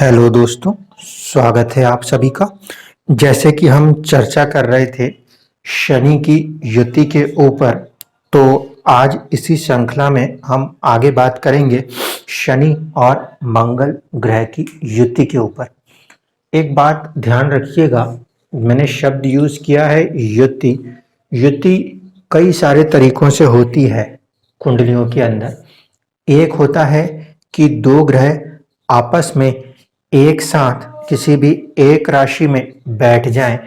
Hello दोस्तों, स्वागत है आप सभी का। जैसे कि हम चर्चा कर रहे थे शनि की युति के ऊपर, तो आज इसी श्रृंखला में हम आगे बात करेंगे शनि और मंगल ग्रह की युति के ऊपर। एक बात ध्यान रखिएगा, मैंने शब्द यूज किया है युति। युति कई सारे तरीकों से होती है कुंडलियों के अंदर। एक होता है कि दो ग्रह आपस में एक साथ किसी भी एक राशि में बैठ जाएं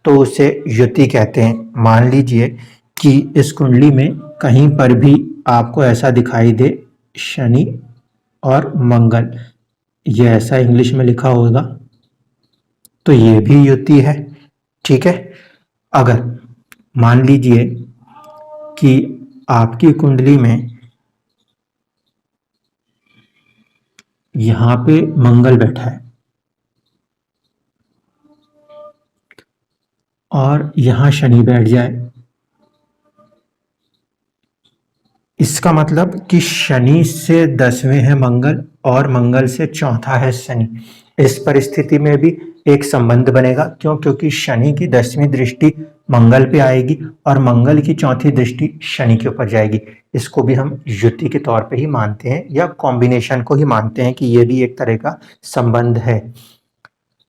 तो उसे युति कहते हैं। मान लीजिए कि इस कुंडली में कहीं पर भी आपको ऐसा दिखाई दे शनि और मंगल, ये ऐसा इंग्लिश में लिखा होगा तो ये भी युति है। ठीक है। अगर मान लीजिए कि आपकी कुंडली में यहां पे मंगल बैठा है और यहां शनि बैठ जाए, इसका मतलब कि शनि से 10वें है मंगल और मंगल से चौथा है शनि। इस परिस्थिति में भी एक संबंध बनेगा। क्यों? क्योंकि शनि की 10वीं दृष्टि मंगल पे आएगी और मंगल की चौथी दृष्टि शनि के ऊपर जाएगी। इसको भी हम युति के तौर पे ही मानते हैं या कॉम्बिनेशन को ही मानते हैं कि ये भी एक तरह का संबंध है।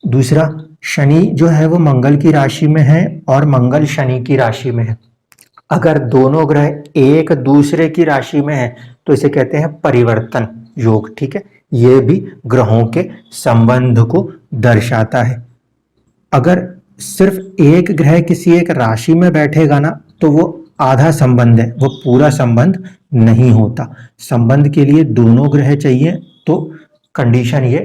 दूसरा, शनि जो है वो मंगल की राशि में है और मंगल शनि की राशि में है। अगर दोनों ग्रह एक दूसरे की राशि में है तो इसे कहते हैं परिवर्तन योग। ठीक है, ये भी ग्रहों के संबंध को दर्शाता है। अगर सिर्फ एक ग्रह किसी एक राशि में बैठेगा ना तो वो आधा संबंध है, वो पूरा संबंध नहीं होता। संबंध के लिए दोनों ग्रह चाहिए। तो कंडीशन ये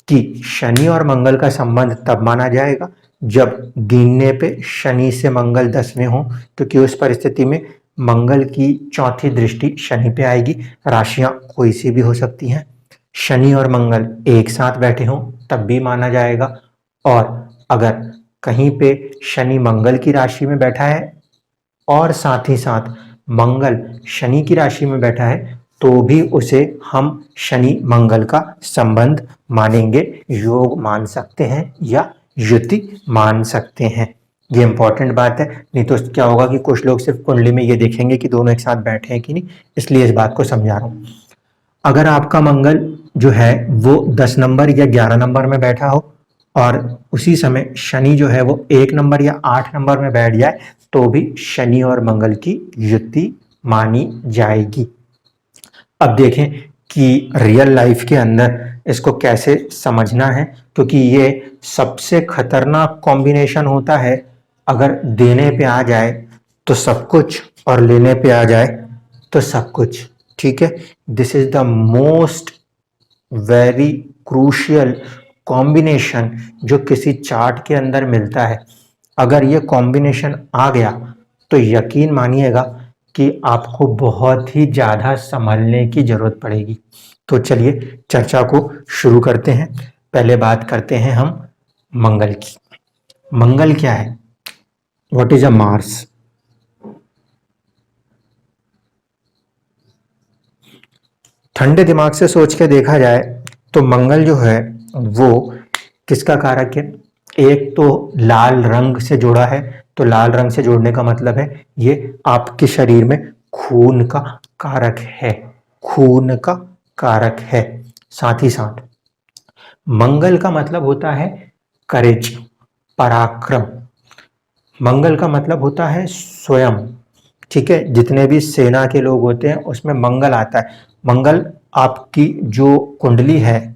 कि शनि और मंगल का संबंध तब माना जाएगा जब गिनने पे शनि से मंगल 10वें हो, क्योंकि उस परिस्थिति में मंगल की चौथी दृष्टि शनि पे आएगी। राशियां कोई सी भी हो सकती हैं। शनि और मंगल एक साथ बैठे हों तब भी माना जाएगा। और अगर कहीं पे शनि मंगल की राशि में बैठा है और साथ ही साथ मंगल शनि की राशि में बैठा है तो भी उसे हम शनि मंगल का संबंध मानेंगे, योग मान सकते हैं या युति मान सकते हैं। ये इंपॉर्टेंट बात है, नहीं तो क्या होगा कि कुछ लोग सिर्फ कुंडली में ये देखेंगे कि दोनों एक साथ बैठे हैं कि नहीं, इसलिए इस बात को समझा रहा हूं। अगर आपका मंगल जो है वो 10 नंबर या 11 नंबर में बैठा हो और उसी समय शनि जो है वो 1 नंबर या 8 नंबर में बैठ जाए तो भी शनि और मंगल की युति मानी जाएगी। अब देखें कि रियल लाइफ के अंदर इसको कैसे समझना है, क्योंकि ये सबसे खतरनाक कॉम्बिनेशन होता है। अगर देने पे आ जाए तो सब कुछ और लेने पे आ जाए तो सब कुछ। ठीक है, this is the most very crucial combination जो किसी चार्ट के अंदर मिलता है। अगर ये कॉम्बिनेशन आ गया तो यकीन मानिएगा कि आपको बहुत ही ज्यादा संभलने की जरूरत पड़ेगी। तो चलिए चर्चा को शुरू करते हैं। पहले बात करते हैं हम मंगल की। मंगल क्या है? What is a Mars? ठंडे दिमाग से सोच के देखा जाए तो मंगल जो है वो किसका कारक है? एक तो लाल रंग से जुड़ा है। तो लाल रंग से जोड़ने का मतलब है ये आपके शरीर में खून का कारक है, खून का कारक है। साथ ही साथ मंगल का मतलब होता है करेज, पराक्रम। मंगल का मतलब होता है स्वयं। ठीक है, जितने भी सेना के लोग होते हैं उसमें मंगल आता है। मंगल आपकी जो कुंडली है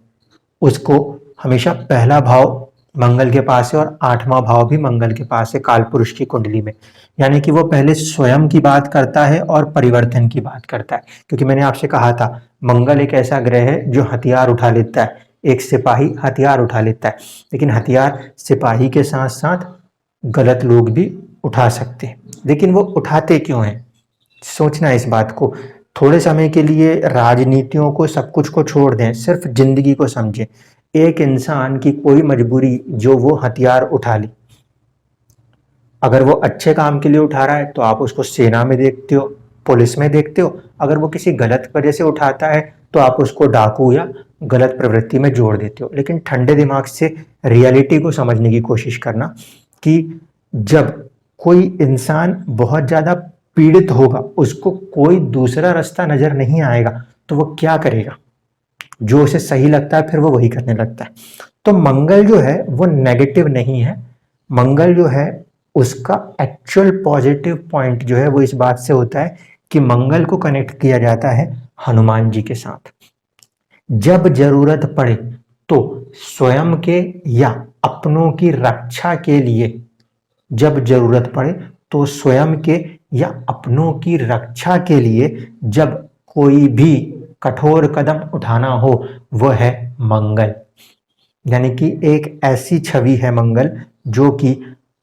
उसको हमेशा पहला भाव मंगल के पास है और 8वां भाव भी मंगल के पास है कालपुरुष की कुंडली में। यानी कि वो पहले स्वयं की बात करता है और परिवर्तन की बात करता है। क्योंकि मैंने आपसे कहा था मंगल एक ऐसा ग्रह है जो हथियार उठा लेता है। एक सिपाही हथियार उठा लेता है, लेकिन हथियार सिपाही के साथ साथ गलत लोग भी उठा सकते हैं। लेकिन वो उठाते क्यों हैं? सोचना इस बात को। थोड़े समय के लिए राजनीतियों को सब कुछ को छोड़ दें, सिर्फ जिंदगी को समझें। एक इंसान की कोई मजबूरी जो वो हथियार उठा ले, अगर वो अच्छे काम के लिए उठा रहा है तो आप उसको सेना में देखते हो, पुलिस में देखते हो। अगर वो किसी गलत वजह से उठाता है तो आप उसको डाकू या गलत प्रवृत्ति में जोड़ देते हो। लेकिन ठंडे दिमाग से रियलिटी को समझने की कोशिश करना कि जब कोई इंसान बहुत ज़्यादा पीड़ित होगा, उसको कोई दूसरा रास्ता नज़र नहीं आएगा, तो वो क्या करेगा? जो उसे सही लगता है फिर वो वही करने लगता है। तो मंगल जो है वो नेगेटिव नहीं है। मंगल जो है उसका एक्चुअल पॉजिटिव पॉइंट जो है वो इस बात से होता है कि मंगल को कनेक्ट किया जाता है हनुमान जी के साथ। जब जरूरत पड़े तो स्वयं के या अपनों की रक्षा के लिए, जब जरूरत पड़े तो स्वयं के या अपनों की रक्षा के लिए जब कोई भी कठोर कदम उठाना हो, वह है मंगल। यानी कि एक ऐसी छवि है मंगल जो कि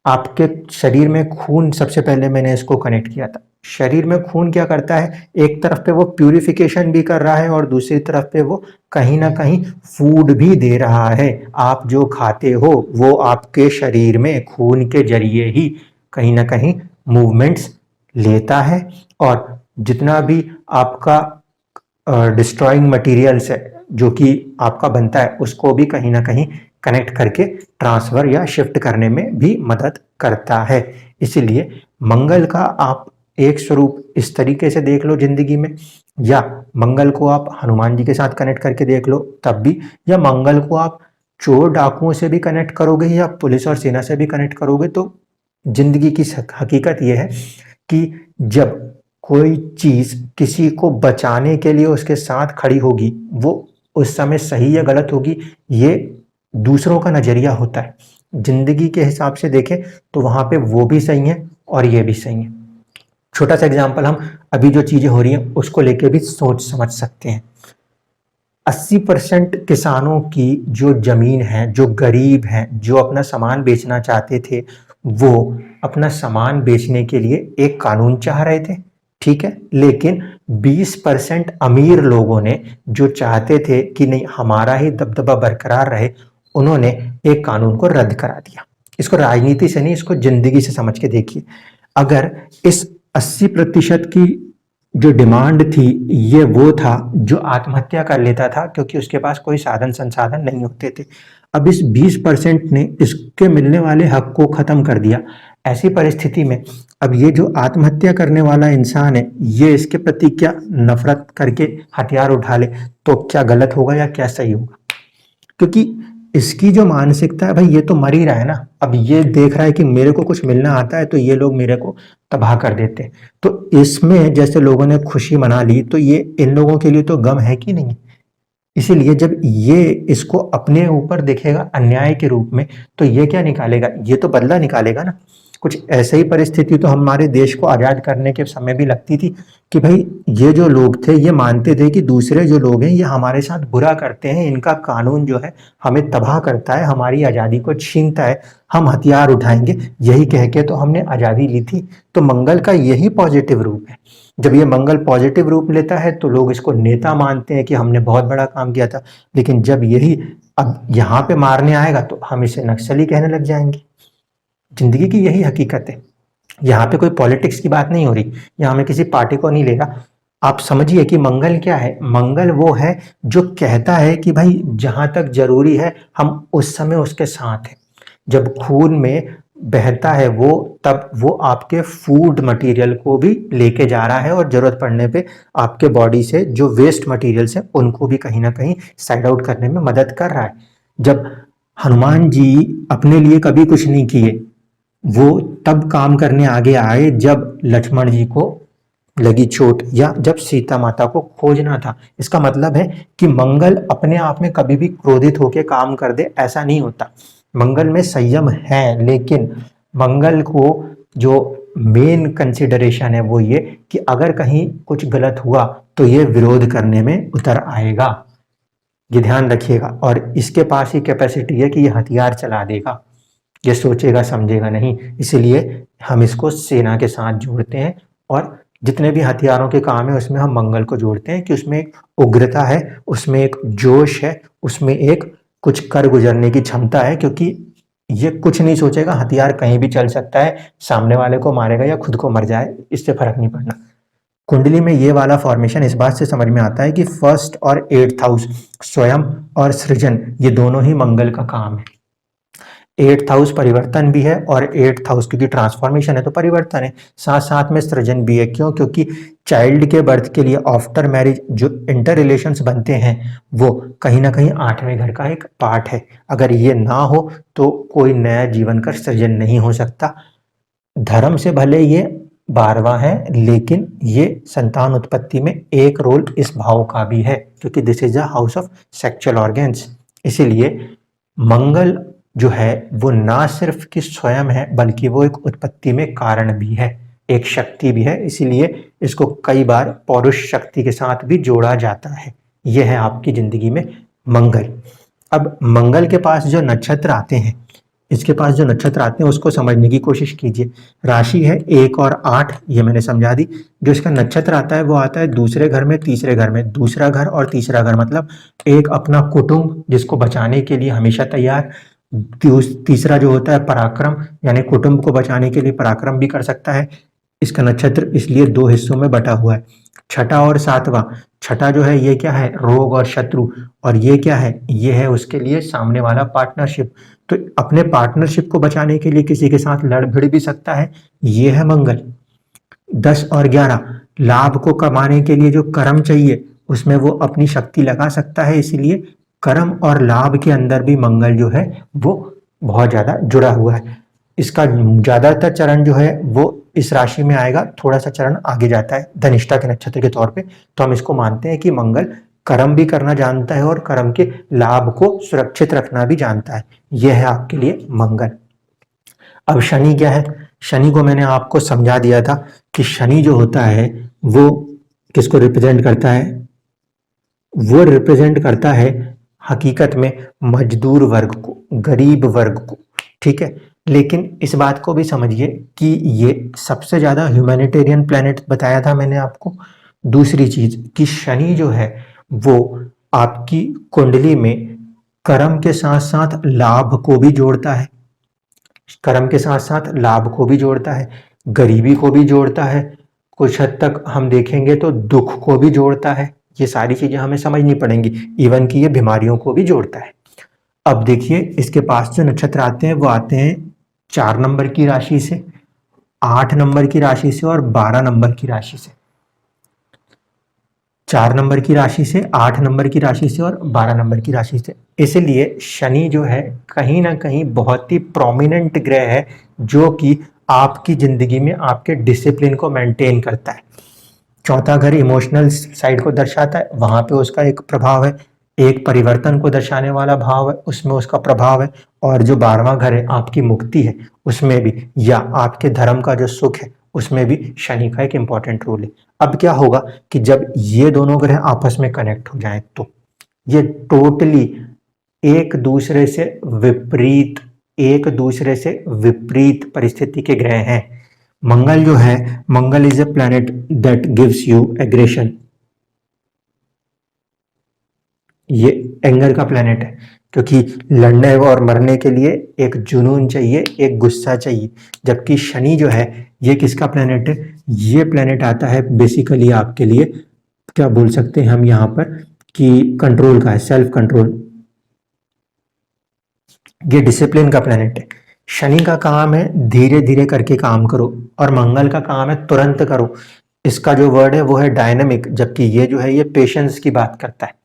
आपके शरीर में खून, सबसे पहले मैंने इसको कनेक्ट किया था। शरीर में खून क्या करता है? एक तरफ पे वो प्यूरिफिकेशन भी कर रहा है और दूसरी तरफ पे वो कहीं ना कहीं फूड भी दे रहा है। आप जो खाते हो वो आपके शरीर में खून के जरिए ही कहीं ना कहीं मूवमेंट्स लेता है, और जितना भी आपका डिस्ट्रॉइंग मटेरियल्स है जो कि आपका बनता है, उसको भी कहीं ना कहीं कनेक्ट करके ट्रांसफर या शिफ्ट करने में भी मदद करता है। इसीलिए मंगल का आप एक स्वरूप इस तरीके से देख लो जिंदगी में, या मंगल को आप हनुमान जी के साथ कनेक्ट करके देख लो तब भी, या मंगल को आप चोर डाकुओं से भी कनेक्ट करोगे या पुलिस और सेना से भी कनेक्ट करोगे, तो जिंदगी की हकीकत यह है कि जब कोई चीज किसी को बचाने के लिए उसके साथ खड़ी होगी, वो उस समय सही या गलत होगी, ये दूसरों का नजरिया होता है। जिंदगी के हिसाब से देखें तो वहां पे वो भी सही है और ये भी सही है। छोटा सा एग्जांपल, हम अभी जो चीजें हो रही हैं उसको लेके भी सोच समझ सकते हैं। 80% किसानों की जो जमीन है, जो गरीब हैं, जो अपना सामान बेचना चाहते थे, वो अपना सामान बेचने के लिए एक कानून चाह रहे थे, ठीक है। लेकिन 20% अमीर लोगों ने जो चाहते थे कि नहीं हमारा ही दबदबा बरकरार रहे, उन्होंने एक कानून को रद्द करा दिया। इसको राजनीति से नहीं, इसको जिंदगी से समझ के देखिए। अगर इस 80% की जो डिमांड थी, ये वो था जो आत्महत्या कर लेता था क्योंकि उसके पास कोई साधन संसाधन नहीं होते थे। अब इस 20% ने इसके मिलने वाले हक को खत्म कर दिया। ऐसी परिस्थिति में अब ये जो आत्महत्या करने वाला इंसान है, ये इसके प्रति क्या नफरत करके हथियार उठा ले, तो क्या गलत होगा या क्या सही होगा? क्योंकि इसकी जो मानसिकता है, भाई ये तो मर ही रहा है ना, अब ये देख रहा है कि मेरे को कुछ मिलना आता है तो ये लोग मेरे को तबाह कर देते हैं। तो इसमें जैसे लोगों ने खुशी मना ली, तो ये इन लोगों के लिए तो गम है कि नहीं। इसीलिए जब ये इसको अपने ऊपर देखेगा अन्याय के रूप में, तो ये क्या निकालेगा? ये तो बदला निकालेगा ना। कुछ ऐसे ही परिस्थिति तो हमारे देश को आजाद करने के समय भी लगती थी कि भाई ये जो लोग थे ये मानते थे कि दूसरे जो लोग हैं ये हमारे साथ बुरा करते हैं, इनका कानून जो है हमें तबाह करता है, हमारी आज़ादी को छीनता है, हम हथियार उठाएंगे, यही कह के तो हमने आज़ादी ली थी। तो मंगल का यही पॉजिटिव रूप है। जब ये मंगल पॉजिटिव रूप लेता है तो लोग इसको नेता मानते हैं कि हमने बहुत बड़ा काम किया था, लेकिन जब यही अब यहाँ पे मारने आएगा तो हम इसे नक्सली कहने लग जाएंगे। जिंदगी की यही हकीकत है। यहाँ पे कोई पॉलिटिक्स की बात नहीं हो रही, यहाँ मैं किसी पार्टी को नहीं ले रहा। आप समझिए कि मंगल क्या है। मंगल वो है जो कहता है कि भाई जहां तक जरूरी है हम उस समय उसके साथ हैं। जब खून में बहता है वो, तब वो आपके फूड मटेरियल को भी लेके जा रहा है और जरूरत पड़ने पे आपके बॉडी से जो वेस्ट मटेरियल्स हैं उनको भी कहीं ना कहीं साइड आउट करने में मदद कर रहा है। जब हनुमान जी अपने लिए कभी कुछ नहीं किए, वो तब काम करने आगे आए जब लक्ष्मण जी को लगी चोट या जब सीता माता को खोजना था। इसका मतलब है कि मंगल अपने आप में कभी भी क्रोधित होकर काम कर दे, ऐसा नहीं होता। मंगल में संयम है, लेकिन मंगल को जो मेन कंसिडरेशन है वो ये कि अगर कहीं कुछ गलत हुआ तो ये विरोध करने में उतर आएगा। ये ध्यान रखिएगा। और इसके पास ही कैपेसिटी है कि ये हथियार चला देगा, ये सोचेगा समझेगा नहीं। इसलिए हम इसको सेना के साथ जोड़ते हैं, और जितने भी हथियारों के काम है उसमें हम मंगल को जोड़ते हैं कि उसमें एक उग्रता है, उसमें एक जोश है, उसमें एक कुछ कर गुजरने की क्षमता है। क्योंकि ये कुछ नहीं सोचेगा, हथियार कहीं भी चल सकता है, सामने वाले को मारेगा या खुद को मर जाए, इससे फर्क नहीं पड़ना। कुंडली में ये वाला फॉर्मेशन इस बात से समझ में आता है कि फर्स्ट और एट्थ हाउस, स्वयं और सृजन, ये दोनों ही मंगल का काम है। एट्थ हाउस परिवर्तन भी है और एट्थ हाउस क्योंकि ट्रांसफॉर्मेशन है तो परिवर्तन है, साथ साथ में सृजन भी है। क्यों? क्योंकि चाइल्ड के बर्थ के लिए आफ्टर मैरिज जो इंटर रिलेशंस बनते हैं वो कहीं ना कहीं आठवें घर का एक पार्ट है। अगर ये ना हो तो कोई नया जीवन का सृजन नहीं हो सकता। धर्म से भले ये 12वां है, लेकिन ये संतान उत्पत्ति में एक रोल इस भाव का भी है, क्योंकि this is the house of sexual organs. इसीलिए मंगल जो है वो ना सिर्फ कि स्वयं है, बल्कि वो एक उत्पत्ति में कारण भी है, एक शक्ति भी है। इसीलिए इसको कई बार पौरुष शक्ति के साथ भी जोड़ा जाता है। यह है आपकी जिंदगी में मंगल। अब मंगल के पास जो नक्षत्र आते हैं, इसके पास जो नक्षत्र आते हैं उसको समझने की कोशिश कीजिए। राशि है 1 और 8, ये मैंने समझा दी। जो इसका नक्षत्र आता है वो आता है दूसरे घर में, तीसरे घर में। दूसरा घर और तीसरा घर मतलब एक अपना कुटुंब जिसको बचाने के लिए हमेशा तैयार। तीसरा जो होता है पराक्रम, यानी कुटुंब को बचाने के लिए पराक्रम भी कर सकता है। इसका नक्षत्र इसलिए 2 हिस्सों में बटा हुआ है। छठा और सातवां, छठा जो है ये क्या है? रोग और शत्रु। और ये क्या है? ये है उसके लिए सामने वाला पार्टनरशिप। तो अपने पार्टनरशिप को बचाने के लिए किसी के साथ लड़ भिड़ भी सकता है। ये है मंगल। 10 और 11, लाभ को कमाने के लिए जो कर्म चाहिए उसमें वो अपनी शक्ति लगा सकता है। इसीलिए कर्म और लाभ के अंदर भी मंगल जो है वो बहुत ज्यादा जुड़ा हुआ है। इसका ज्यादातर चरण जो है वो इस राशि में आएगा, थोड़ा सा चरण आगे जाता है धनिष्ठा के नक्षत्र के तौर पे। तो हम इसको मानते हैं कि मंगल कर्म भी करना जानता है और कर्म के लाभ को सुरक्षित रखना भी जानता है। यह है आपके लिए मंगल। अब शनि क्या है? शनि को मैंने आपको समझा दिया था कि शनि जो होता है वो किसको रिप्रेजेंट करता है? वो रिप्रेजेंट करता है हकीकत में मजदूर वर्ग को, गरीब वर्ग को। ठीक है, लेकिन इस बात को भी समझिए कि ये सबसे ज्यादा ह्यूमैनिटेरियन प्लेनेट बताया था मैंने आपको। दूसरी चीज कि शनि जो है वो आपकी कुंडली में कर्म के साथ साथ लाभ को भी जोड़ता है। कर्म के साथ साथ लाभ को भी जोड़ता है, गरीबी को भी जोड़ता है, कुछ हद तक हम देखेंगे तो दुख को भी जोड़ता है। ये सारी चीजें हमें समझनी पड़ेंगी। इवन कि ये बीमारियों को भी जोड़ता है। अब देखिए इसके पास जो नक्षत्र आते हैं वो आते हैं 4 नंबर की राशि से, 8 नंबर की राशि से और 12 नंबर की राशि से। 4 नंबर की राशि से, 8 नंबर की राशि से और 12 नंबर की राशि से। इसलिए शनि जो है कहीं ना कहीं बहुत ही प्रोमिनेंट ग्रह है, जो कि आपकी जिंदगी में आपके डिसिप्लिन को मेंटेन करता है। चौथा घर इमोशनल साइड को दर्शाता है, वहां पे उसका एक प्रभाव है। एक परिवर्तन को दर्शाने वाला भाव है, उसमें उसका प्रभाव है। और जो 12वां घर है आपकी मुक्ति है, उसमें भी, या आपके धर्म का जो सुख है उसमें भी शनि का एक इंपॉर्टेंट रोल है। अब क्या होगा कि जब ये दोनों ग्रह आपस में कनेक्ट हो जाएं तो ये टोटली एक दूसरे से विपरीत, एक दूसरे से विपरीत परिस्थिति के ग्रह हैं। मंगल जो है, Mangal is a planet that gives you aggression. ये एंगर का प्लैनेट है, क्योंकि लड़ने और मरने के लिए एक जुनून चाहिए, एक गुस्सा चाहिए। जबकि शनि जो है ये किसका प्लैनेट है? ये प्लैनेट आता है बेसिकली आपके लिए, क्या बोल सकते हैं हम यहाँ पर, कि कंट्रोल का है, सेल्फ कंट्रोल। ये डिसिप्लिन का प्लैनेट है। शनि का काम है धीरे धीरे करके काम करो, और मंगल का काम है तुरंत करो। इसका जो वर्ड है वो है डायनेमिक, जबकि ये जो है ये पेशेंस की बात करता है।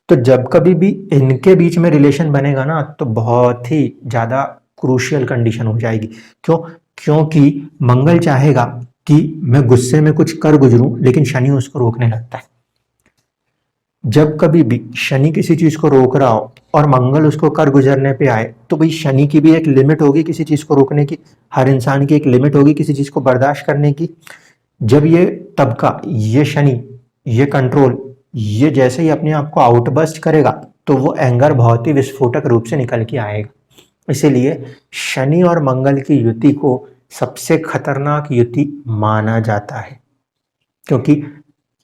तो जब कभी भी इनके बीच में रिलेशन बनेगा ना तो बहुत ही ज्यादा क्रूशियल कंडीशन हो जाएगी। क्यों? क्योंकि मंगल चाहेगा कि मैं गुस्से में कुछ कर गुजरूं, लेकिन शनि उसको रोकने लगता है। जब कभी भी शनि किसी चीज को रोक रहा हो और मंगल उसको कर गुजरने पे आए, तो भाई शनि की भी एक लिमिट होगी किसी चीज को रोकने की। हर इंसान की एक लिमिट होगी किसी चीज को बर्दाश्त करने की। जब ये तबका, ये शनि, ये कंट्रोल, ये जैसे ही अपने आप को आउटबर्स्ट करेगा तो वो एंगर बहुत ही विस्फोटक रूप से निकल के आएगा। इसीलिए शनि और मंगल की युति को सबसे खतरनाक युति माना जाता है, क्योंकि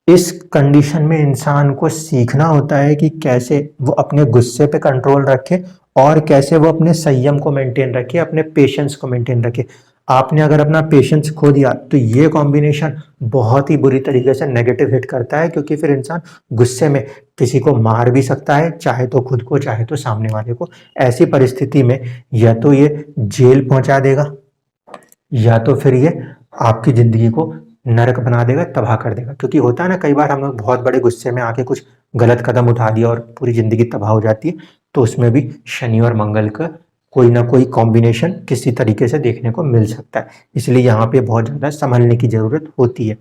इस कंडीशन में इंसान को सीखना होता है कि कैसे वो अपने गुस्से पे कंट्रोल रखे और कैसे वो अपने संयम को मेंटेन रखे, अपने पेशेंस को मेंटेन रखे। आपने अगर अपना पेशेंस खो दिया तो ये कॉम्बिनेशन बहुत ही बुरी तरीके से नेगेटिव हिट करता है, क्योंकि फिर इंसान गुस्से में किसी को मार भी सकता है, चाहे तो खुद को चाहे तो सामने वाले को। ऐसी परिस्थिति में या तो ये जेल पहुंचा देगा या तो फिर ये आपकी जिंदगी को नरक बना देगा, तबाह कर देगा। क्योंकि होता है ना, कई बार हम लोग बहुत बड़े गुस्से में आके कुछ गलत कदम उठा दिया और पूरी जिंदगी तबाह हो जाती है। तो उसमें भी शनि और मंगल का कोई ना कोई कॉम्बिनेशन किसी तरीके से देखने को मिल सकता है। इसलिए यहाँ पे बहुत ज़्यादा संभलने की ज़रूरत होती है।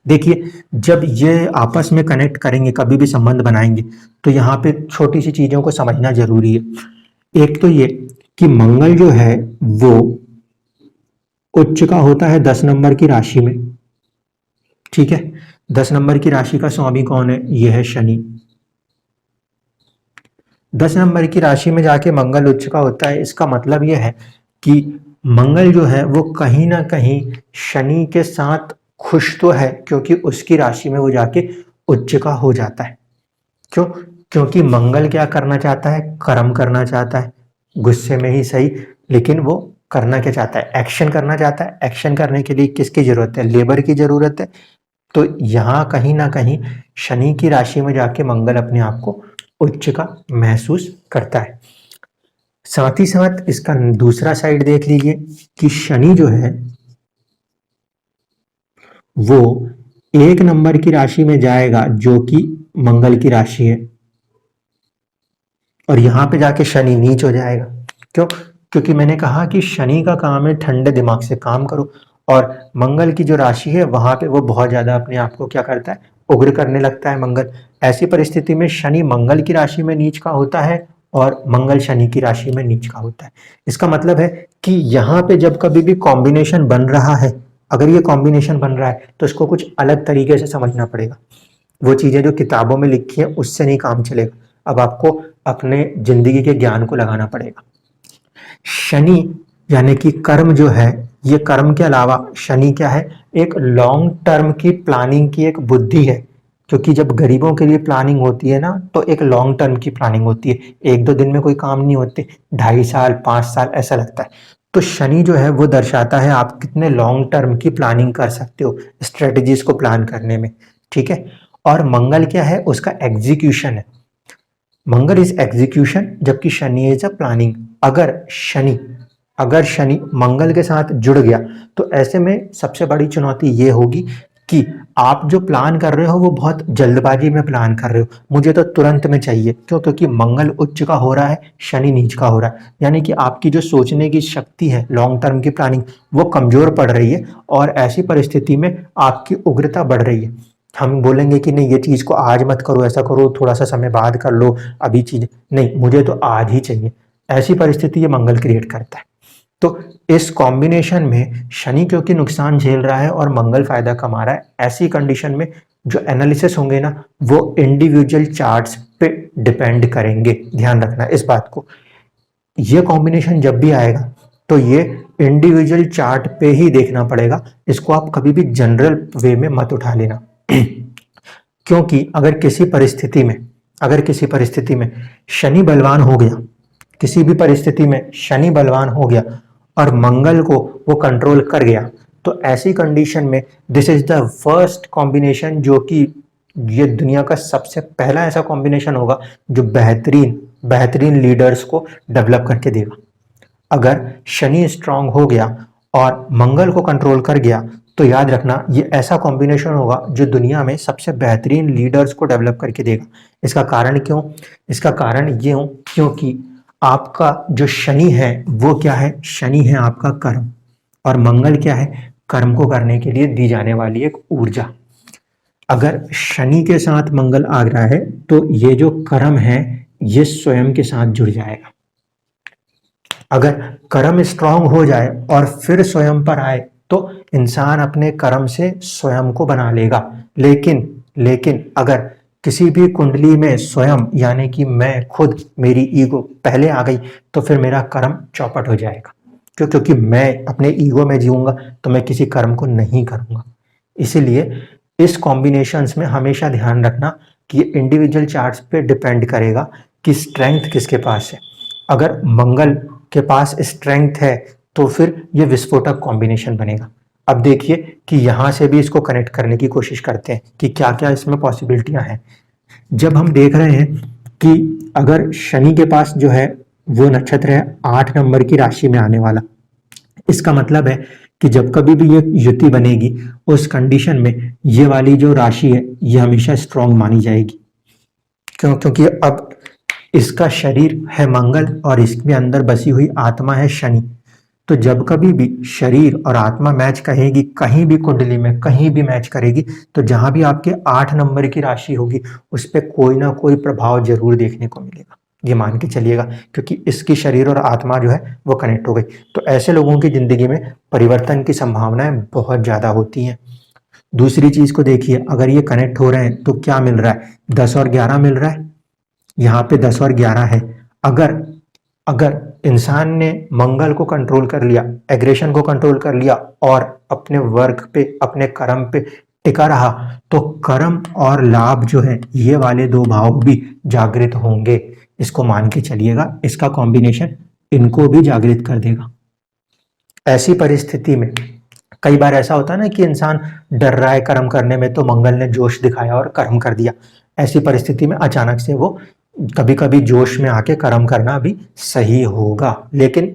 देखिए, जब ये आपस में कनेक्ट करेंगे, कभी भी संबंध बनाएंगे, तो यहाँ पे छोटी सी चीज़ों को समझना जरूरी है। एक तो ये कि मंगल जो है वो उच्च का होता है 10 नंबर की राशि में, ठीक है। 10 नंबर की राशि का स्वामी कौन है? यह है शनि। 10 नंबर की राशि में जाके मंगल उच्च का होता है। इसका मतलब यह है कि मंगल जो है वो कहीं ना कहीं शनि के साथ खुश तो है, क्योंकि उसकी राशि में वो जाके उच्च का हो जाता है। क्यों? क्योंकि मंगल क्या करना चाहता है? कर्म करना चाहता है, गुस्से में ही सही, लेकिन वो करना क्या चाहता है? एक्शन करना चाहता है। एक्शन करने के लिए किसकी जरूरत है? लेबर की जरूरत है। तो यहाँ कहीं ना कहीं शनि की राशि में जाके मंगल अपने आप को उच्च का महसूस करता है। साथ ही साथ इसका दूसरा साइड देख लीजिए कि शनि जो है वो 1 नंबर की राशि में जाएगा, जो कि मंगल की राशि है, और यहां पे जाके शनि नीच हो जाएगा। क्यों? क्योंकि मैंने कहा कि शनि का काम है ठंडे दिमाग से काम करो, और मंगल की जो राशि है वहां पे वो बहुत ज्यादा अपने आप को क्या करता है? उग्र करने लगता है मंगल। ऐसी परिस्थिति में शनि मंगल की राशि में नीच का होता है और मंगल शनि की राशि में नीच का होता है। इसका मतलब है कि यहाँ पे जब कभी भी कॉम्बिनेशन बन रहा है, अगर ये कॉम्बिनेशन बन रहा है तो इसको कुछ अलग तरीके से समझना पड़ेगा। वो चीजें जो किताबों में लिखी है उससे नहीं काम चलेगा। अब आपको अपने जिंदगी के ज्ञान को लगाना पड़ेगा। शनि यानी कि कर्म जो है, ये कर्म के अलावा शनि क्या है? एक लॉन्ग टर्म की प्लानिंग की एक बुद्धि है। क्योंकि जब गरीबों के लिए प्लानिंग होती है ना, तो एक लॉन्ग टर्म की प्लानिंग होती है। एक दो दिन में कोई काम नहीं होते, 2.5 साल 5 साल ऐसा लगता है। तो शनि जो है वो दर्शाता है आप कितने लॉन्ग टर्म की प्लानिंग कर सकते हो स्ट्रेटजीज को प्लान करने में, ठीक है। और मंगल क्या है? उसका एग्जीक्यूशन है। मंगल इज एग्जीक्यूशन, जबकि शनि इज अ प्लानिंग। अगर शनि मंगल के साथ जुड़ गया तो ऐसे में सबसे बड़ी चुनौती ये होगी कि आप जो प्लान कर रहे हो वो बहुत जल्दबाजी में प्लान कर रहे हो, मुझे तो तुरंत में चाहिए। क्यों? क्योंकि मंगल उच्च का हो रहा है, शनि नीच का हो रहा है। यानी कि आपकी जो सोचने की शक्ति है, लॉन्ग टर्म की प्लानिंग, वो कमजोर पड़ रही है, और ऐसी परिस्थिति में आपकी उग्रता बढ़ रही है। हम बोलेंगे कि नहीं, ये चीज को आज मत करो, ऐसा करो, थोड़ा सा समय बाद कर लो, अभी चीज नहीं, मुझे तो आज ही चाहिए। ऐसी परिस्थिति ये मंगल क्रिएट करता है। तो इस कॉम्बिनेशन में शनि क्योंकि नुकसान झेल रहा है और मंगल फायदा कमा रहा है, ऐसी कंडीशन में जो एनालिसिस होंगे ना, वो इंडिविजुअल चार्ट्स पे डिपेंड करेंगे। ध्यान रखना इस बात को। ये कॉम्बिनेशन जब भी आएगा तो ये इंडिविजुअल चार्ट पे ही देखना पड़ेगा। इसको आप कभी भी जनरल वे में मत उठा लेना। क्योंकि अगर किसी परिस्थिति में शनि बलवान हो गया, किसी भी परिस्थिति में शनि बलवान हो गया और मंगल को वो कंट्रोल कर गया, तो ऐसी कंडीशन में this is the first combination, जो कि ये दुनिया का सबसे पहला ऐसा कॉम्बिनेशन होगा जो बेहतरीन लीडर्स को डेवलप करके देगा। अगर शनि स्ट्रांग हो गया और मंगल को कंट्रोल कर गया, तो याद रखना ये ऐसा कॉम्बिनेशन होगा जो दुनिया में सबसे बेहतरीन लीडर्स को डेवलप करके देगा। इसका कारण क्यों? इसका कारण ये हो क्योंकि आपका जो शनि है वो क्या है? शनि है आपका कर्म, और मंगल क्या है? कर्म को करने के लिए दी जाने वाली एक ऊर्जा। अगर शनि के साथ मंगल आ रहा है तो ये जो कर्म है ये स्वयं के साथ जुड़ जाएगा। अगर कर्म स्ट्रांग हो जाए और फिर स्वयं पर आए तो इंसान अपने कर्म से स्वयं को बना लेगा। लेकिन अगर किसी भी कुंडली में स्वयं यानी कि मैं खुद, मेरी ईगो पहले आ गई, तो फिर मेरा कर्म चौपट हो जाएगा। क्योंकि मैं अपने ईगो में जीऊंगा तो मैं किसी कर्म को नहीं करूंगा। इसीलिए इस कॉम्बिनेशंस में हमेशा ध्यान रखना कि इंडिविजुअल चार्ट्स पे डिपेंड करेगा कि स्ट्रेंथ किसके पास है। अगर मंगल के पास स्ट्रेंथ है तो फिर ये विस्फोटक कॉम्बिनेशन बनेगा। अब देखिए कि यहां से भी इसको कनेक्ट करने की कोशिश करते हैं कि क्या क्या इसमें पॉसिबिलिटियां हैं। जब हम देख रहे हैं कि अगर शनि के पास जो है वो नक्षत्र है 8 नंबर की राशि में आने वाला, इसका मतलब है कि जब कभी भी ये युति बनेगी उस कंडीशन में ये वाली जो राशि है ये हमेशा स्ट्रांग मानी जाएगी। क्यों? क्योंकि अब इसका शरीर है मंगल और इसके अंदर बसी हुई आत्मा है शनि। तो जब कभी भी शरीर और आत्मा मैच करेगी, कहीं भी कुंडली में कहीं भी मैच करेगी, तो जहां भी आपके 8 नंबर की राशि होगी उस पर कोई ना कोई प्रभाव जरूर देखने को मिलेगा, ये मान के चलिएगा, क्योंकि इसकी शरीर और आत्मा जो है वो कनेक्ट हो गई। तो ऐसे लोगों की जिंदगी में परिवर्तन की संभावनाएं बहुत ज्यादा होती हैं। दूसरी चीज को देखिए, अगर ये कनेक्ट हो रहे हैं तो क्या मिल रहा है, 10 और 11 मिल रहा है। यहाँ पे 10 और 11 है। अगर अगर इंसान ने मंगल को कंट्रोल कर लिया, एग्रेशन को कंट्रोल कर लिया और अपने वर्क पे, अपने कर्म पे टिका रहा, तो कर्म और लाभ जो है ये वाले दो भाव भी जागृत होंगे। इसको मान के चलिएगा, इसका कॉम्बिनेशन इनको भी जागृत कर देगा। ऐसी परिस्थिति में कई बार ऐसा होता है ना कि इंसान डर रहा है कर्म करने में, तो मंगल ने जोश दिखाया और कर्म कर दिया। ऐसी परिस्थिति में अचानक से वो कभी कभी जोश में आके कर्म करना भी सही होगा, लेकिन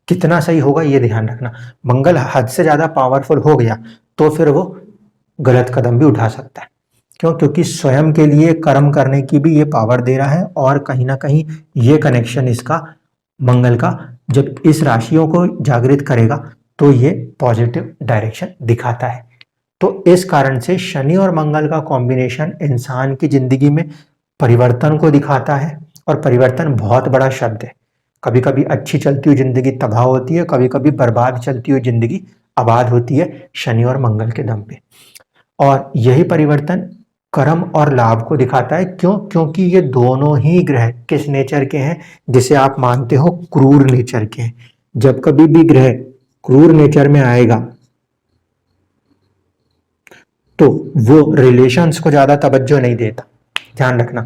कितना सही होगा ये ध्यान रखना। मंगल हद से ज्यादा पावरफुल हो गया तो फिर वो गलत कदम भी उठा सकता है। क्यों? क्योंकि स्वयं के लिए कर्म करने की भी ये पावर दे रहा है और कहीं ना कहीं ये कनेक्शन इसका मंगल का जब इस राशियों को जागृत करेगा तो ये पॉजिटिव डायरेक्शन दिखाता है। तो इस कारण से शनि और मंगल का कॉम्बिनेशन इंसान की जिंदगी में परिवर्तन को दिखाता है, और परिवर्तन बहुत बड़ा शब्द है। कभी कभी अच्छी चलती हुई जिंदगी तबाह होती है, कभी कभी बर्बाद चलती हुई जिंदगी आबाद होती है शनि और मंगल के दम पे। और यही परिवर्तन कर्म और लाभ को दिखाता है। क्यों? क्योंकि ये दोनों ही ग्रह किस नेचर के हैं, जिसे आप मानते हो क्रूर नेचर के हैं। जब कभी भी ग्रह क्रूर नेचर में आएगा तो वो रिलेशंस को ज्यादा तवज्जो नहीं देता। ध्यान रखना,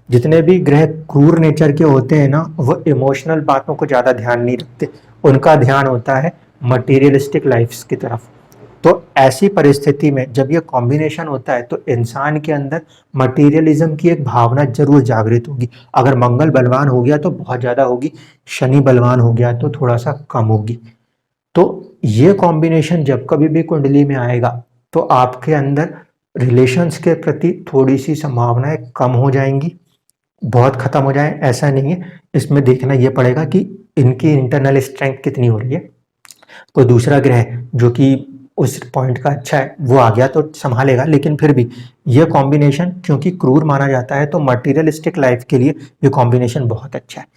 जितने भी ग्रह क्रूर नेचर के होते हैं ना, वो इमोशनल बातों को ज्यादा ध्यान नहीं रखते। उनका ध्यान होता है मटेरियलिस्टिक लाइफ्स की तरफ। तो ऐसी परिस्थिति में जब ये कॉम्बिनेशन होता है तो इंसान के अंदर मटेरियलिज्म की एक भावना जरूर जागृत होगी। अगर मंगल बलवान हो गया तो बहुत ज्यादा होगी, शनि बलवान हो गया तो थोड़ा सा कम होगी। तो ये कॉम्बिनेशन जब कभी भी कुंडली में आएगा तो आपके अंदर रिलेशंस के प्रति थोड़ी सी संभावनाएं कम हो जाएंगी, बहुत खत्म हो जाए ऐसा नहीं है। इसमें देखना ये पड़ेगा कि इनकी इंटरनल स्ट्रेंथ कितनी हो रही है। कोई दूसरा ग्रह जो कि उस पॉइंट का अच्छा है वो आ गया तो संभालेगा, लेकिन फिर भी ये कॉम्बिनेशन क्योंकि क्रूर माना जाता है तो मटेरियलिस्टिक लाइफ के लिए ये कॉम्बिनेशन बहुत अच्छा है।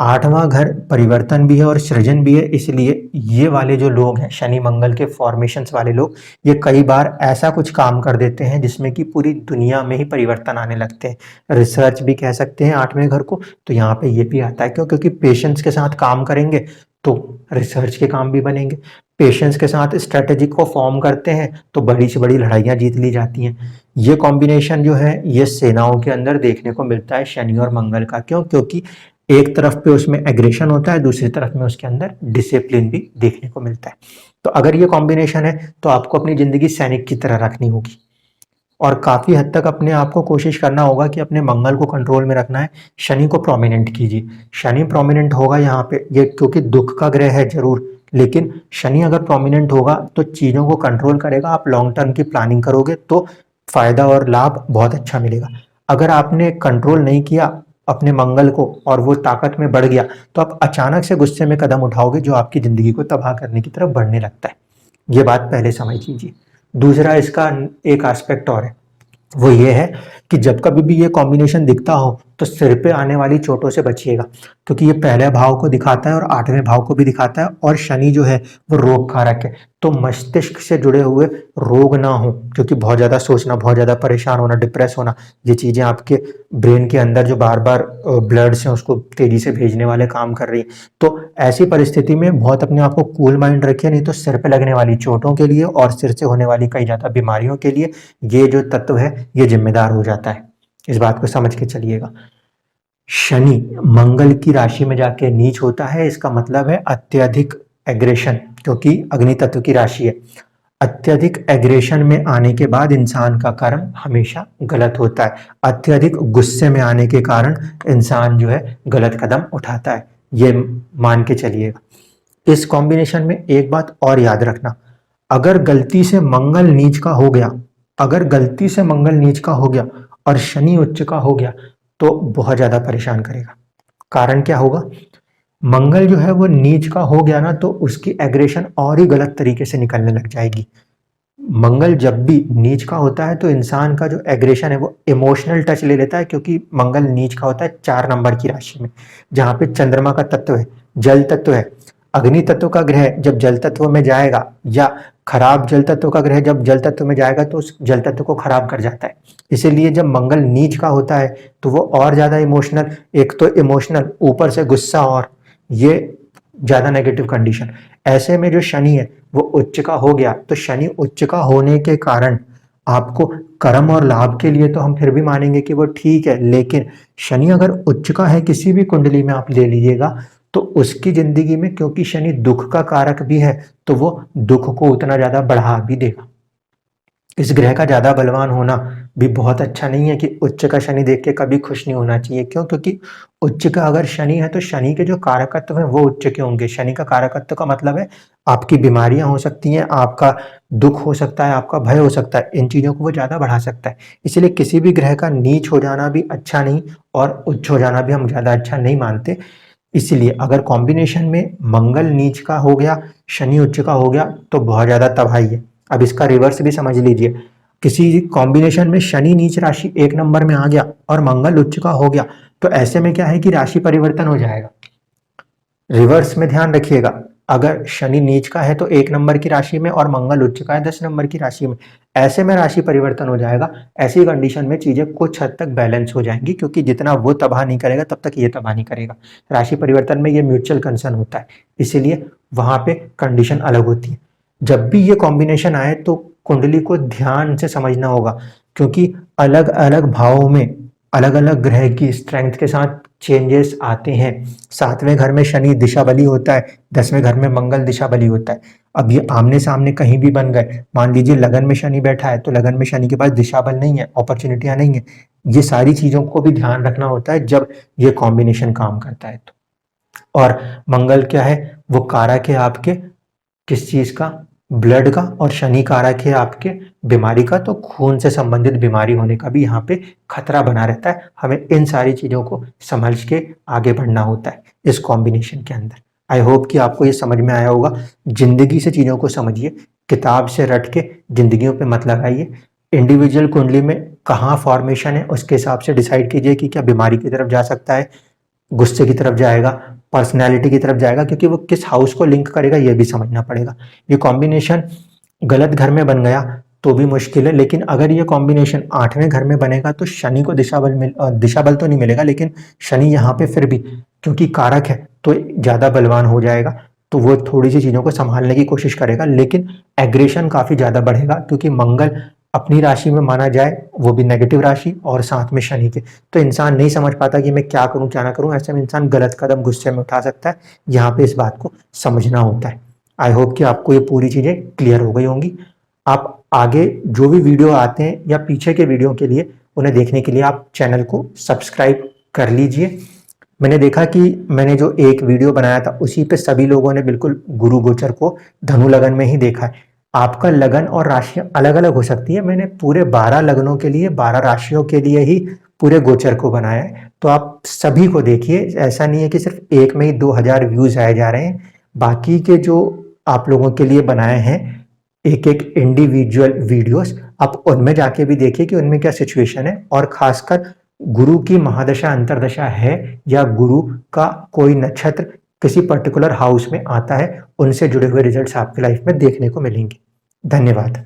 8वां घर परिवर्तन भी है और सृजन भी है, इसलिए ये वाले जो लोग हैं शनि मंगल के फॉर्मेशंस वाले लोग, ये कई बार ऐसा कुछ काम कर देते हैं जिसमें कि पूरी दुनिया में ही परिवर्तन आने लगते हैं। रिसर्च भी कह सकते हैं 8वें घर को, तो यहाँ पे ये भी आता है। क्यों? क्योंकि पेशेंस के साथ काम करेंगे तो रिसर्च के काम भी बनेंगे। पेशेंस के साथ स्ट्रेटेजी को फॉर्म करते हैं तो बड़ी से बड़ी लड़ाइयां जीत ली जाती हैं। ये कॉम्बिनेशन जो है ये सेनाओं के अंदर देखने को मिलता है शनि और मंगल का। क्यों? क्योंकि एक तरफ पे उसमें एग्रेशन होता है, दूसरी तरफ में उसके अंदर डिसिप्लिन भी देखने को मिलता है। तो अगर ये कॉम्बिनेशन है तो आपको अपनी जिंदगी सैनिक की तरह रखनी होगी और काफी हद तक अपने आप को कोशिश करना होगा कि अपने मंगल को कंट्रोल में रखना है। शनि को प्रोमिनेंट कीजिए। शनि प्रोमिनेंट होगा यहाँ पे, ये क्योंकि दुख का ग्रह है जरूर, लेकिन शनि अगर प्रोमिनेंट होगा तो चीजों को कंट्रोल करेगा। आप लॉन्ग टर्म की प्लानिंग करोगे तो फायदा और लाभ बहुत अच्छा मिलेगा। अगर आपने कंट्रोल नहीं किया अपने मंगल को और वो ताकत में बढ़ गया तो आप अचानक से गुस्से में कदम उठाओगे जो आपकी जिंदगी को तबाह करने की तरफ बढ़ने लगता है। ये बात पहले समझ लीजिए। दूसरा इसका एक एस्पेक्ट और है, वो ये है कि जब कभी भी ये कॉम्बिनेशन दिखता हो तो सिर पे आने वाली चोटों से बचिएगा, क्योंकि ये पहले भाव को दिखाता है और 8वें भाव को भी दिखाता है, और शनि जो है वो रोग कारक है। तो मस्तिष्क से जुड़े हुए रोग ना हो, क्योंकि बहुत ज्यादा सोचना, बहुत ज्यादा परेशान होना, डिप्रेस होना, ये चीजें आपके ब्रेन के अंदर जो बार बार ब्लड से उसको तेजी से भेजने वाले काम कर रही है। तो ऐसी परिस्थिति में बहुत अपने आप को कूल माइंड रखिए, नहीं तो सिर पे लगने वाली चोटों के लिए और सिर से होने वाली कई ज्यादा बीमारियों के लिए ये जो तत्व है ये जिम्मेदार हो जाता है। इस बात को समझ के चलिएगा। शनि मंगल की राशि में जाके नीच होता है, इसका मतलब है अत्यधिक एग्रेशन, क्योंकि अग्नि तत्व की राशि है, अत्यधिक एग्रेशन में आने के बाद इंसान का कर्म हमेशा गलत होता है। अत्यधिक गुस्से में आने के कारण इंसान जो है गलत कदम उठाता है, ये मान के चलिएगा। इस कॉम्बिनेशन में एक बात और याद रखना, अगर गलती से मंगल नीच का हो गया, अगर गलती से मंगल नीच का हो गया और शनि उच्च का हो गया तो बहुत ज्यादा परेशान करेगा। कारण क्या होगा, मंगल जो है वो नीच का हो गया ना तो उसकी एग्रेशन और ही गलत तरीके से निकलने लग जाएगी। मंगल जब भी नीच का होता है तो इंसान का जो एग्रेशन है वो इमोशनल टच ले लेता है, क्योंकि मंगल नीच का होता है 4 नंबर की राशि में, जहां पे चंद्रमा का तत्व है, जल तत्व है। अग्नि तत्व का ग्रह जब जल तत्व में जाएगा या खराब जल तत्व का ग्रह जब जल तत्व में जाएगा तो उस जल तत्व को खराब कर जाता है। इसीलिए जब मंगल नीच का होता है तो वो और ज्यादा इमोशनल, एक तो इमोशनल ऊपर से गुस्सा, और ये ज्यादा नेगेटिव कंडीशन। ऐसे में जो शनि है वो उच्च का हो गया, तो शनि उच्च का होने के कारण आपको कर्म और लाभ के लिए तो हम फिर भी मानेंगे कि वो ठीक है, लेकिन शनि अगर उच्च का है किसी भी कुंडली में आप ले लीजिएगा तो उसकी जिंदगी में, क्योंकि शनि दुख का कारक भी है, तो वो दुख को उतना ज्यादा बढ़ा भी देगा। इस ग्रह का ज्यादा बलवान होना भी बहुत अच्छा नहीं है कि उच्च का शनि देख के कभी खुश नहीं होना चाहिए। क्यों? क्योंकि उच्च का अगर शनि है तो शनि के जो कारकत्व है वो उच्च के होंगे। शनि का कारकत्व का मतलब है आपकी बीमारियां हो सकती हैं, आपका दुख हो सकता है, आपका भय हो सकता है, इन चीजों को वो ज्यादा बढ़ा सकता है। इसलिए किसी भी ग्रह का नीच हो जाना भी अच्छा नहीं और उच्च हो जाना भी हम ज्यादा अच्छा नहीं मानते। इसलिए अगर कॉम्बिनेशन में मंगल नीच का हो गया, शनि उच्च का हो गया तो बहुत ज्यादा तबाही है। अब इसका रिवर्स भी समझ लीजिए, किसी कॉम्बिनेशन में शनि नीच राशि 1 नंबर में आ गया और मंगल उच्च का हो गया तो ऐसे में क्या है कि राशि परिवर्तन हो जाएगा। रिवर्स में ध्यान रखिएगा, अगर शनि नीच का है तो 1 नंबर की राशि में और मंगल उच्च का है 10 नंबर की राशि में, ऐसे में राशि परिवर्तन हो जाएगा। ऐसी कंडीशन में चीजें कुछ हद तक बैलेंस हो जाएंगी, क्योंकि जितना वो तबाह नहीं करेगा तब तक ये तबाह नहीं करेगा। राशि परिवर्तन में ये म्यूचुअल कंसर्न होता है, इसीलिए वहां पे कंडीशन अलग होती है। जब भी ये कॉम्बिनेशन आए तो कुंडली को ध्यान से समझना होगा, क्योंकि अलग अलग भावों में अलग अलग ग्रह की स्ट्रेंथ के साथ चेंजेस आते हैं। 7वें घर में शनि दिशा बली होता है, 10वें घर में मंगल दिशा बली होता है। अब ये आमने सामने कहीं भी बन गए, मान लीजिए लगन में शनि बैठा है तो लगन में शनि के पास दिशा बल नहीं है, अपॉर्चुनिटियां नहीं है। ये सारी चीजों को भी ध्यान रखना होता है जब ये कॉम्बिनेशन काम करता है तो। और मंगल क्या है, वो कारक है आपके किस चीज का, ब्लड का, और शनि कारक है आपके बीमारी का, तो खून से संबंधित बीमारी होने का भी यहाँ पे खतरा बना रहता है। हमें इन सारी चीजों को समझ के आगे बढ़ना होता है इस कॉम्बिनेशन के अंदर। आई होप कि आपको ये समझ में आया होगा। जिंदगी से चीजों को समझिए, किताब से रट के जिंदगियों पे मत लगाइए। इंडिविजुअल कुंडली में कहाँ फॉर्मेशन है उसके हिसाब से डिसाइड कीजिए कि क्या बीमारी की तरफ जा सकता है, गुस्से की तरफ जाएगा, पर्सनैलिटी की तरफ जाएगा, क्योंकि वो किस हाउस को लिंक करेगा ये भी समझना पड़ेगा। ये कॉम्बिनेशन गलत घर में बन गया तो भी मुश्किल है, लेकिन अगर ये कॉम्बिनेशन 8वें घर में बनेगा तो शनि को दिशा बल तो नहीं मिलेगा, लेकिन शनि यहाँ पे फिर भी क्योंकि कारक है तो ज्यादा बलवान हो जाएगा, तो वो थोड़ी सी चीजों को संभालने की कोशिश करेगा, लेकिन एग्रेशन काफी ज्यादा बढ़ेगा, क्योंकि मंगल अपनी राशि में माना जाए वो भी नेगेटिव राशि और साथ में शनि के, तो इंसान नहीं समझ पाता कि मैं क्या करूं क्या ना करूं। ऐसे में इंसान गलत कदम गुस्से में उठा सकता है। यहाँ पे इस बात को समझना होता है। आई होप कि आपको ये पूरी चीजें क्लियर हो गई होंगी। आप आगे जो भी वीडियो आते हैं या पीछे के वीडियो के लिए उन्हें देखने के लिए आप चैनल को सब्सक्राइब कर लीजिए। मैंने देखा कि मैंने जो एक वीडियो बनाया था उसी पे सभी लोगों ने बिल्कुल गुरु गोचर को धनु लगन में ही देखा है। आपका लगन और राशियां अलग अलग हो सकती है, मैंने पूरे 12 लगनों के लिए 12 राशियों के लिए ही पूरे गोचर को बनाया है, तो आप सभी को देखिए। ऐसा नहीं है कि सिर्फ एक में ही 2000 व्यूज आए जा रहे हैं, बाकी के जो आप लोगों के लिए बनाए हैं एक एक इंडिविजुअल वीडियोस, आप उनमें जाके भी देखिए कि उनमें क्या सिचुएशन है, और खासकर गुरु की महादशा अंतरदशा है या गुरु का कोई नक्षत्र किसी पर्टिकुलर हाउस में आता है, उनसे जुड़े हुए रिजल्ट्स आपकी लाइफ में देखने को मिलेंगे। धन्यवाद।